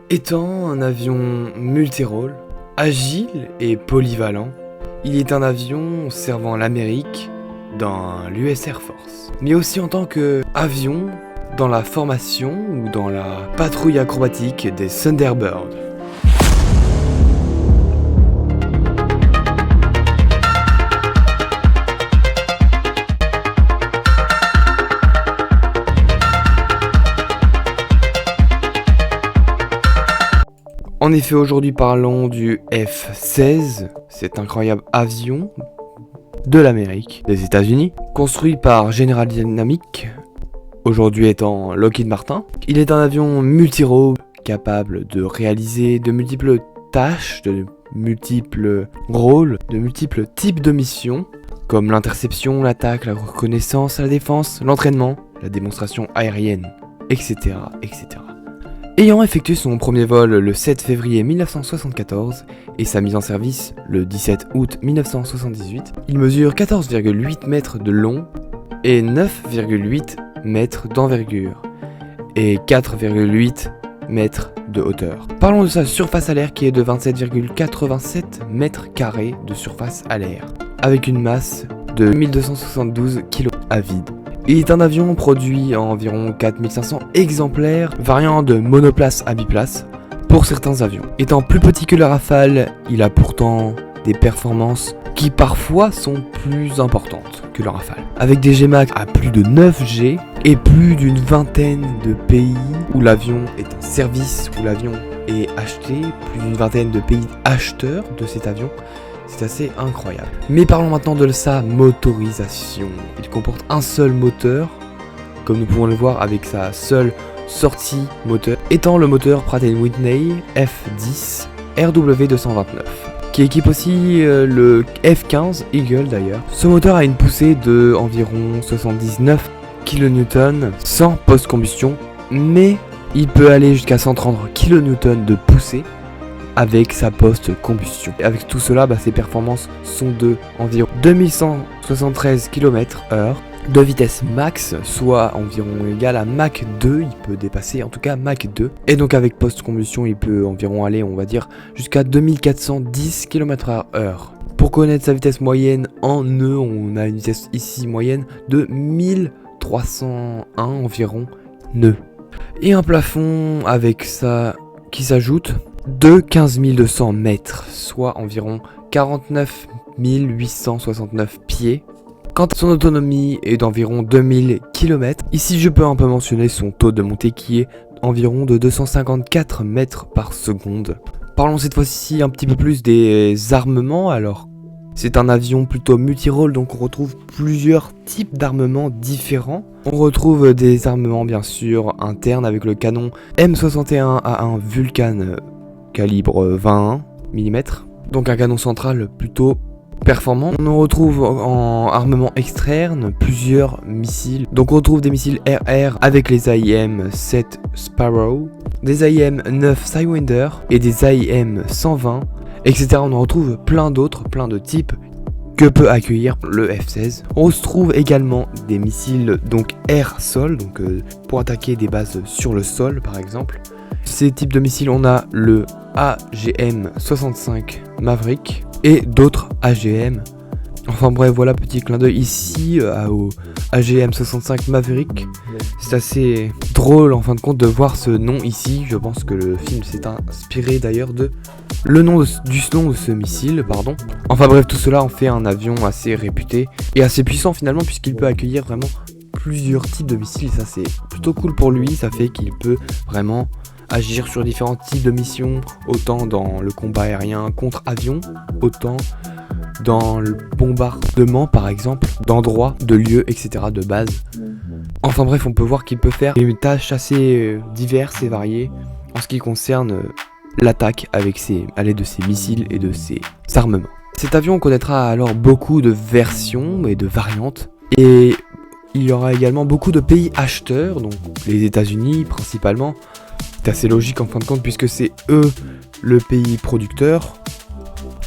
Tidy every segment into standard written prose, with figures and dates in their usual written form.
Étant un avion multirôle, agile et polyvalent, il est un avion servant l'Amérique dans l'US Air Force, mais aussi en tant qu'avion dans la formation ou dans la patrouille acrobatique des Thunderbirds. En effet, aujourd'hui parlons du F-16, cet incroyable avion de l'Amérique, des États-Unis, construit par General Dynamics, aujourd'hui étant Lockheed Martin. Il est un avion multirôle capable de réaliser de multiples tâches, de multiples rôles, de multiples types de missions, comme l'interception, l'attaque, la reconnaissance, la défense, l'entraînement, la démonstration aérienne, etc., etc. Ayant effectué son premier vol le 7 février 1974 et sa mise en service le 17 août 1978, il mesure 14,8 mètres de long et 9,8 mètres d'envergure et 4,8 mètres de hauteur. Parlons de sa surface à l'air qui est de 27,87 mètres carrés de surface à l'air, avec une masse de 1272 kg à vide. Il est un avion produit en environ 4500 exemplaires, variant de monoplace à biplace pour certains avions. Étant plus petit que le Rafale, il a pourtant des performances qui parfois sont plus importantes que le Rafale. Avec des Gmax à plus de 9 G et plus d'une vingtaine de pays où l'avion est en service, où l'avion est acheté, plus d'une vingtaine de pays acheteurs de cet avion. C'est assez incroyable. Mais parlons maintenant de sa motorisation. Il comporte un seul moteur, comme nous pouvons le voir avec sa seule sortie moteur, étant le moteur Pratt & Whitney F10 RW229, qui équipe aussi le F15 Eagle d'ailleurs. Ce moteur a une poussée de environ 79 kN sans post-combustion, mais il peut aller jusqu'à 130 kN de poussée avec sa post-combustion. Avec tout cela, ses performances sont de environ 2173 km/h de vitesse max, soit environ égal à Mach 2, il peut dépasser en tout cas Mach 2. Et donc avec post-combustion, il peut environ aller, on va dire, jusqu'à 2410 km/h. Pour connaître sa vitesse moyenne en nœuds, on a une vitesse ici moyenne de 1301 environ nœuds. Et un plafond avec ça qui s'ajoute de 15 200 mètres, soit environ 49 869 pieds. Quant à son autonomie est d'environ 2000 km. Ici je peux un peu mentionner son taux de montée qui est environ de 254 mètres par seconde. Parlons cette fois-ci un petit peu plus des armements. Alors, c'est un avion plutôt multirôle, donc on retrouve plusieurs types d'armements différents. On retrouve des armements bien sûr internes avec le canon M61A1 Vulcan calibre 21 mm, donc un canon central plutôt performant. On retrouve en armement externe plusieurs missiles, donc on retrouve des missiles RR avec les AIM-7 Sparrow, des AIM-9 Sidewinder et des AIM-120, etc. On en retrouve plein d'autres, plein de types que peut accueillir le F-16. On se trouve également des missiles donc air-sol, donc pour attaquer des bases sur le sol par exemple. Ces types de missiles, on a le AGM-65 Maverick et d'autres AGM. Enfin bref, voilà, petit clin d'œil ici au AGM-65 Maverick. C'est assez drôle en fin de compte de voir ce nom ici. Je pense que le film s'est inspiré d'ailleurs de le nom du nom de ce missile, pardon. Enfin bref, tout cela en fait un avion assez réputé et assez puissant finalement, puisqu'il peut accueillir vraiment plusieurs types de missiles. Ça c'est plutôt cool pour lui, ça fait qu'il peut vraiment agir sur différents types de missions, autant dans le combat aérien contre avion, autant dans le bombardement par exemple, d'endroits, de lieux, etc., de base. Enfin bref, on peut voir qu'il peut faire une tâche assez diverses et variées en ce qui concerne l'attaque avec à l'aide de ses missiles et de ses armements. Cet avion connaîtra alors beaucoup de versions et de variantes, et il y aura également beaucoup de pays acheteurs, donc les États-Unis principalement. C'est assez logique en fin de compte puisque c'est eux le pays producteur.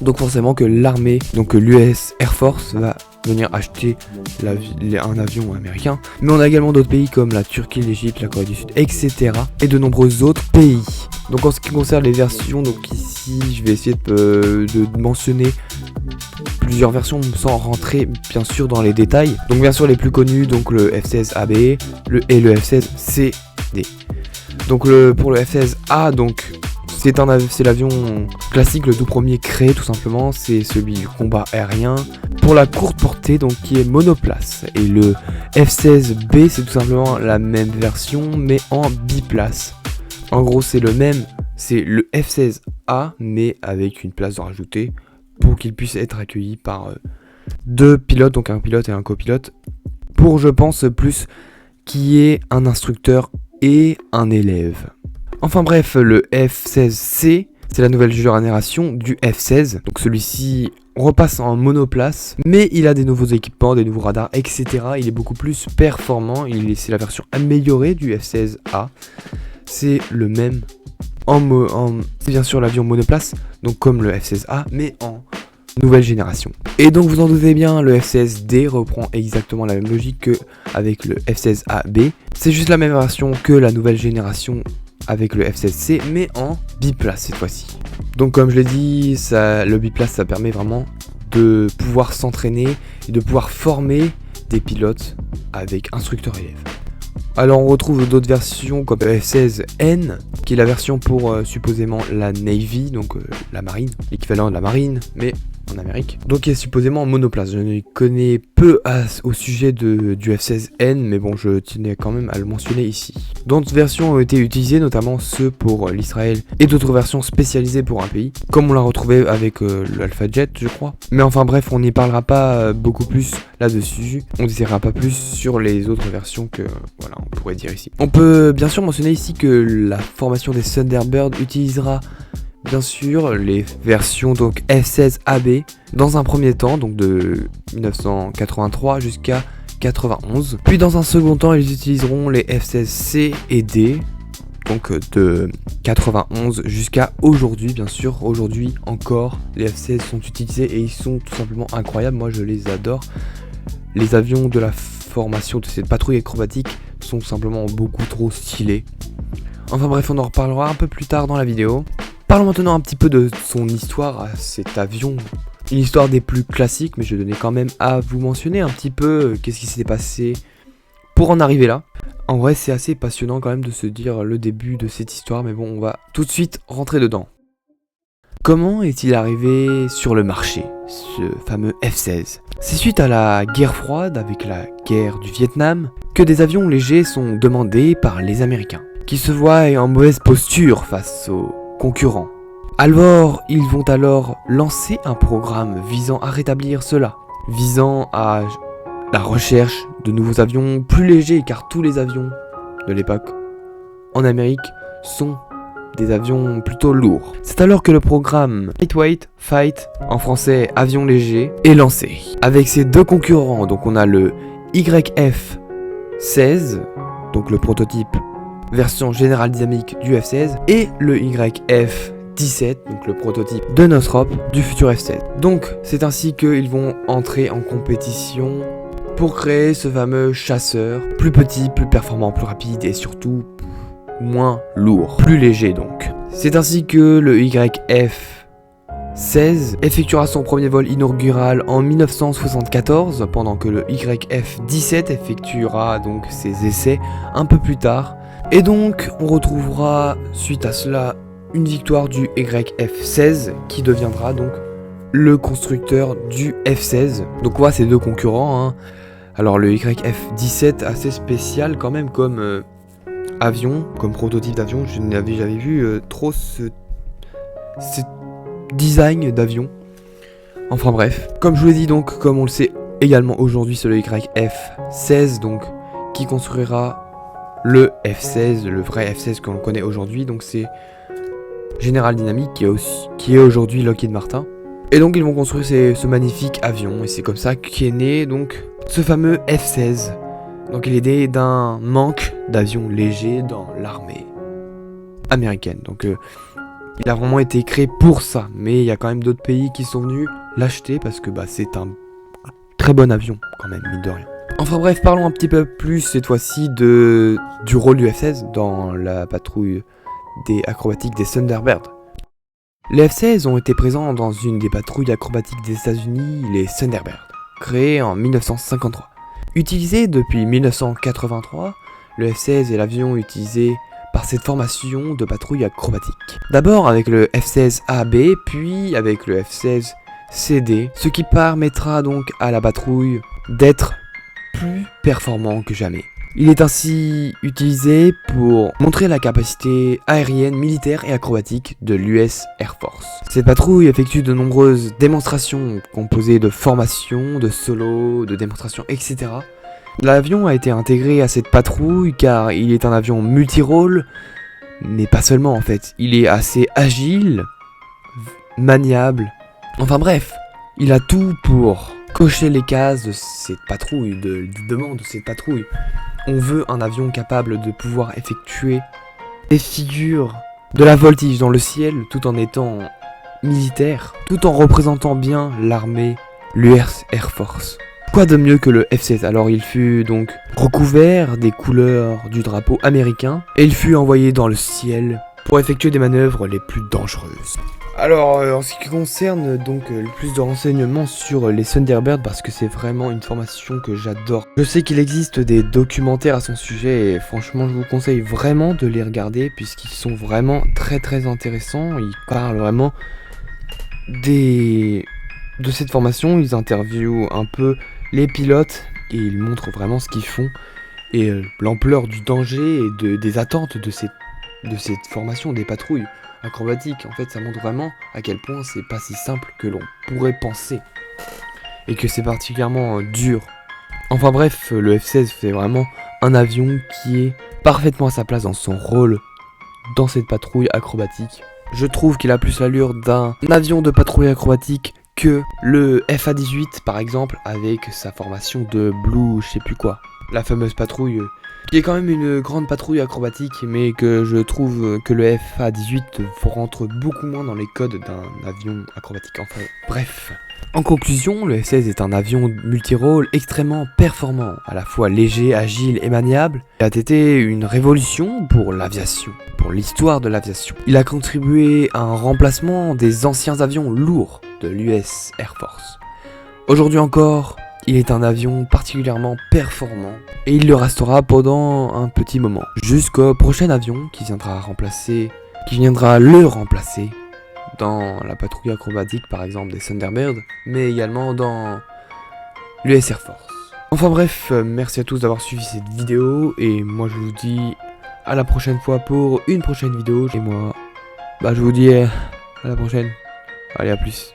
Donc forcément que l'armée, donc l'US Air Force va venir acheter un avion américain. Mais on a également d'autres pays comme la Turquie, l'Égypte, la Corée du Sud, etc. Et de nombreux autres pays. Donc en ce qui concerne les versions, donc ici je vais essayer de mentionner plusieurs versions sans rentrer bien sûr dans les détails. Donc bien sûr les plus connus, donc le F-16AB et le F-16CD. Donc pour le F-16A, donc c'est l'avion classique, le tout premier créé tout simplement, c'est celui du combat aérien pour la courte portée, donc qui est monoplace. Et le F-16B, c'est tout simplement la même version mais en biplace. En gros c'est le même, c'est le F-16A mais avec une place de rajouter pour qu'il puisse être accueilli par deux pilotes, donc un pilote et un copilote, pour je pense plus qui est un instructeur et un élève. Enfin bref, le F-16C, c'est la nouvelle génération du F-16. Donc celui-ci repasse en monoplace, mais il a des nouveaux équipements, des nouveaux radars, etc. Il est beaucoup plus performant, c'est la version améliorée du F-16A. C'est le même c'est bien sûr l'avion monoplace, donc comme le F-16A, mais en nouvelle génération. Et donc vous en doutez bien, le F-16D reprend exactement la même logique qu'avec le F-16AB. C'est juste la même version que la nouvelle génération avec le F-16C, mais en biplace cette fois-ci. Donc comme je l'ai dit, le biplace ça permet vraiment de pouvoir s'entraîner et de pouvoir former des pilotes avec instructeur-élève. Alors on retrouve d'autres versions comme le F-16N, qui est la version pour supposément la Navy, donc la marine, l'équivalent de la marine, mais en Amérique. Donc il est supposément en monoplace. Je ne connais peu au sujet du F-16N, mais bon, je tenais quand même à le mentionner ici. D'autres versions ont été utilisées, notamment ceux pour l'Israël et d'autres versions spécialisées pour un pays, comme on l'a retrouvé avec l'Alpha Jet, je crois. Mais enfin bref, on n'y parlera pas beaucoup plus là-dessus. On ne dira pas plus sur les autres versions que voilà, on pourrait dire ici. On peut bien sûr mentionner ici que la formation des Thunderbirds utilisera bien sûr les versions donc F-16AB dans un premier temps, donc de 1983 jusqu'à 91. Puis dans un second temps, ils utiliseront les F-16C et D, donc de 91 jusqu'à aujourd'hui. Bien sûr, aujourd'hui encore, les F-16 sont utilisés et ils sont tout simplement incroyables. Moi, je les adore. Les avions de la formation de cette patrouille acrobatique sont simplement beaucoup trop stylés. Enfin bref, on en reparlera un peu plus tard dans la vidéo. Parlons maintenant un petit peu de son histoire à cet avion. Une histoire des plus classiques, mais je tenais quand même à vous mentionner un petit peu qu'est-ce qui s'est passé pour en arriver là. En vrai, c'est assez passionnant quand même de se dire le début de cette histoire, mais bon, on va tout de suite rentrer dedans. Comment est-il arrivé sur le marché, ce fameux F-16 ? C'est suite à la guerre froide, avec la guerre du Vietnam, que des avions légers sont demandés par les Américains, qui se voient en mauvaise posture face aux concurrents. Alors, ils vont alors lancer un programme visant à rétablir cela, visant à la recherche de nouveaux avions plus légers, car tous les avions de l'époque en Amérique sont des avions plutôt lourds. C'est alors que le programme Lightweight Fight, en français avion léger, est lancé. Avec ses deux concurrents, donc on a le YF-16, donc le prototype version General Dynamics du F-16, et le YF-17, donc le prototype de Northrop du futur F-16. Donc c'est ainsi qu'ils vont entrer en compétition pour créer ce fameux chasseur, plus petit, plus performant, plus rapide et surtout moins lourd, plus léger donc. C'est ainsi que le YF-16 effectuera son premier vol inaugural en 1974, pendant que le YF-17 effectuera donc ses essais un peu plus tard. Et donc on retrouvera suite à cela une victoire du YF-16 qui deviendra donc le constructeur du F-16. Donc on voit ces deux concurrents, hein. Alors le YF-17 assez spécial quand même comme avion, comme prototype d'avion. Je n'avais jamais vu trop ce design d'avion. Enfin bref, comme je vous l'ai dit, donc comme on le sait également aujourd'hui, c'est le YF-16 donc qui construira le F-16, le vrai F-16 que l'on connaît aujourd'hui. Donc c'est General Dynamics qui est aujourd'hui Lockheed Martin. Et donc ils vont construire ce magnifique avion, et c'est comme ça qu'est né donc ce fameux F-16. Donc il est né d'un manque d'avions légers dans l'armée américaine. Donc il a vraiment été créé pour ça. Mais il y a quand même d'autres pays qui sont venus l'acheter parce que c'est un très bon avion, quand même, mine de rien. Enfin bref, parlons un petit peu plus cette fois-ci du rôle du F-16 dans la patrouille des acrobatiques des Thunderbirds. Les F-16 ont été présents dans une des patrouilles acrobatiques des États-Unis, les Thunderbirds, créées en 1953. Utilisé depuis 1983, le F-16 est l'avion utilisé par cette formation de patrouille acrobatique. D'abord avec le F-16AB, puis avec le F-16CD, ce qui permettra donc à la patrouille d'être plus performant que jamais. Il est ainsi utilisé pour montrer la capacité aérienne, militaire et acrobatique de l'US Air Force. Cette patrouille effectue de nombreuses démonstrations composées de formations, de solos, de démonstrations, etc. L'avion a été intégré à cette patrouille car il est un avion multirôle, mais pas seulement en fait. Il est assez agile, maniable, enfin bref, il a tout pour cocher les cases de cette patrouille, du demande de cette patrouille. On veut un avion capable de pouvoir effectuer des figures de la voltige dans le ciel tout en étant militaire, tout en représentant bien l'armée, l'US Air Force. Quoi de mieux que le F-16? Alors il fut donc recouvert des couleurs du drapeau américain et il fut envoyé dans le ciel pour effectuer des manœuvres les plus dangereuses. Alors en ce qui concerne donc le plus de renseignements sur les Thunderbirds, parce que c'est vraiment une formation que j'adore. Je sais qu'il existe des documentaires à son sujet et franchement je vous conseille vraiment de les regarder puisqu'ils sont vraiment très très intéressants. Ils parlent vraiment de cette formation, ils interviewent un peu les pilotes et ils montrent vraiment ce qu'ils font et l'ampleur du danger et des attentes de cette formation des patrouilles acrobatiques. En fait, ça montre vraiment à quel point c'est pas si simple que l'on pourrait penser et que c'est particulièrement dur. Enfin bref, le F-16 fait vraiment un avion qui est parfaitement à sa place dans son rôle dans cette patrouille acrobatique. Je trouve qu'il a plus l'allure d'un avion de patrouille acrobatique que le FA-18 par exemple, avec sa formation de Blue je sais plus quoi, la fameuse patrouille qui est quand même une grande patrouille acrobatique, mais que je trouve que le FA-18 rentre beaucoup moins dans les codes d'un avion acrobatique. Enfin bref. En conclusion, le F-16 est un avion multirôle extrêmement performant, à la fois léger, agile et maniable. Il a été une révolution pour l'aviation, pour l'histoire de l'aviation. Il a contribué à un remplacement des anciens avions lourds de l'US Air Force. Aujourd'hui encore, il est un avion particulièrement performant et il le restera pendant un petit moment, jusqu'au prochain avion qui viendra le remplacer dans la patrouille acrobatique par exemple des Thunderbirds, mais également dans l'US Air Force. Enfin bref, merci à tous d'avoir suivi cette vidéo et moi je vous dis à la prochaine fois pour une prochaine vidéo et moi je vous dis à la prochaine. Allez, à plus.